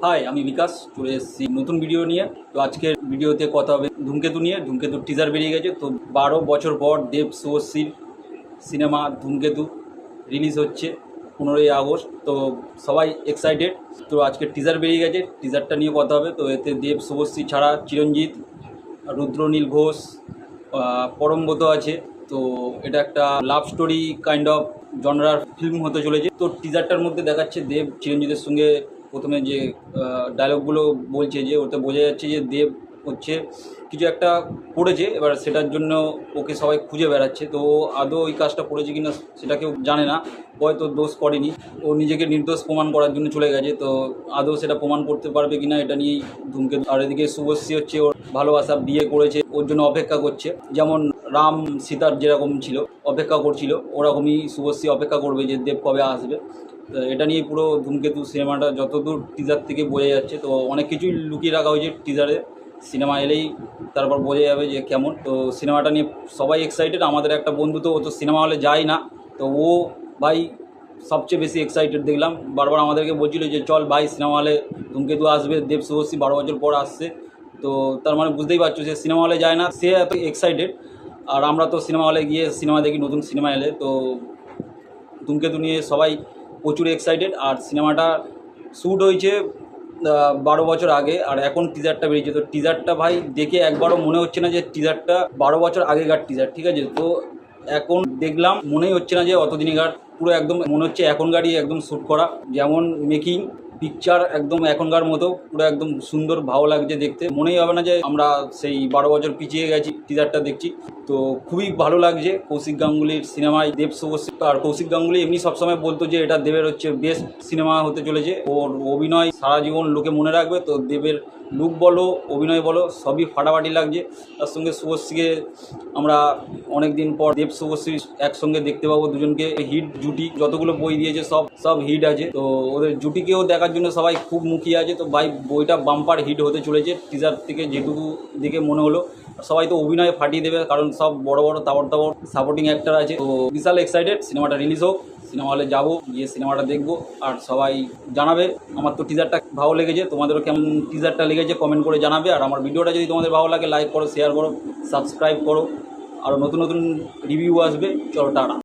High, আমি বিকাশ চলে এসেছি নতুন ভিডিও নিয়ে। তো আজকের ভিডিওতে কথা হবে ধূমকেতু নিয়ে। ধূমকেতুর টিজার বেরিয়ে গেছে। তো 12 বছর পর দেব শুভশ্রীর সিনেমা ধূমকেতু রিলিজ হচ্ছে 15ই আগস্ট। তো সবাই এক্সাইটেড। তো আজকের টিজার বেরিয়ে গেছে, টিজারটা নিয়ে কথা হবে। তো এতে দেব শুভশ্রী ছাড়া চিরঞ্জিত, রুদ্রনীল ঘোষ, পরমব্রত আছে। তো এটা একটা লাভ স্টোরি কাইন্ড অফ জনরার ফিল্ম হতে চলেছে। তো টিজারটার মধ্যে দেখাচ্ছে দেব চিরঞ্জিতের সঙ্গে প্রথমে যে ডায়লগগুলো বলছে, যে ওতে বোঝা যাচ্ছে যে দেব হচ্ছে কিছু একটা করেছে, এবার সেটার জন্য ওকে সবাই খুঁজে বেড়াচ্ছে। তো ও আদৌ ওই কাজটা করেছে কিনা সেটা কেউ জানে না। হয়তো দোষ করেনি, ও নিজেকে নির্দোষ প্রমাণ করার জন্য চলে গেছে। তো আদৌ সেটা প্রমাণ করতে পারবে কিনা এটা নিয়েই ধূমকেতু। আর এদিকে শুভশ্রী হচ্ছে ওর ভালোবাসা, বিয়ে করেছে, ওর জন্য অপেক্ষা করছে। যেমন রাম সীতার যেরকম ছিল, অপেক্ষা করছিল, ওরকমই শুভশ্রী অপেক্ষা করবে যে দেব কবে আসবে। তো এটা নিয়ে পুরো ধূমকেতু সিনেমাটা যতদূর টিজার থেকে বোঝা যাচ্ছে। তো অনেক কিছুই লুকিয়ে রাখা হয়েছে টিজারে, সিনেমা এলেই তারপর বোঝা যাবে যে কেমন। তো সিনেমাটা নিয়ে সবাই এক্সাইটেড। আমাদের একটা বন্ধু, তো ও তো সিনেমা হলে যায় না, তো ও ভাই সবচেয়ে বেশি এক্সাইটেড দেখলাম। বারবার আমাদেরকে বলছিল যে চল ভাই সিনেমা হলে ধূমকেতু আসবে, দেব শুভশ্রী 12 বছর পর আসছে। তো তার মানে বুঝতেই পারছো, সে সিনেমা হলে যায় না, সে এত এক্সাইটেড। আর আমরা তো সিনেমা হলে গিয়ে সিনেমা দেখি, নতুন সিনেমা এলে। তো ধূমকেতু নিয়ে সবাই প্রচুর এক্সাইটেড। আর সিনেমাটা শ্যুট হয়েছে 12 বছর আগে, আর এখন টিজারটা বেরিয়েছে। তো টিজারটা ভাই দেখে একবারও মনে হচ্ছে না যে টিজারটা 12 বছর আগেকার টিজার, ঠিক আছে? তো এখন দেখলাম মনেই হচ্ছে না যে অতদিনকার, পুরো একদম মনে হচ্ছে এখনকারই একদম শ্যুট করা। যেমন মেকিং পিকচার একদম এখনকার মতো, পুরো একদম সুন্দর, ভালো লাগছে দেখতে। মনেই হবে না যে আমরা সেই 12 বছর পিছিয়ে গেছি টিজারটা দেখছি। তো খুবই ভালো লাগছে। কৌশিক গাঙ্গুলির সিনেমায় দেব শুভশ্রী, আর কৌশিক গাঙ্গুলি এমনি সবসময় বলতো যে এটা দেবের হচ্ছে বেস্ট সিনেমা হতে চলেছে। ওর অভিনয় সারা জীবন লোকে মনে রাখবে। তো দেবের লুক বলো, অভিনয় বলো, সবই ফাটাফাটি লাগছে। তার সঙ্গে শুভশ্রীকে আমরা অনেক দিন পর দেব শুভশ্রী একসঙ্গে দেখতে পাবো, দুজনকে হিট জুটি। যতগুলো বই দিয়েছে সব হিট আছে। তো ওদের জুটিকেও দেখার জন্য সবাই খুব মুখিয়ে আছে। তো ভাই বইটা বাম্পার হিট হতে চলেছে টিজার থেকে যেটুকু দেখে মনে হলো। সবাই তো অভিনয়ে ফাটিয়ে দেবে, কারণ সব বড় বড় তাবড় সাপোর্টিং অ্যাক্টর আছে। তো বিশাল এক্সাইটেড সিনেমাটা রিলিজ হোক, সিনেমা হলে যাবো, গিয়ে সিনেমাটা দেখবো। আর সবাই জানাবে। আমার তো টিজারটা ভালো লেগেছে, তোমাদেরও কেমন টিজারটা লেগেছে কমেন্ট করে জানাবে। আর আমার ভিডিওটা যদি তোমাদের ভালো লাগে লাইক করো, শেয়ার করো, সাবস্ক্রাইব করো। আরও নতুন নতুন রিভিউ আসবে। চলো টাটা।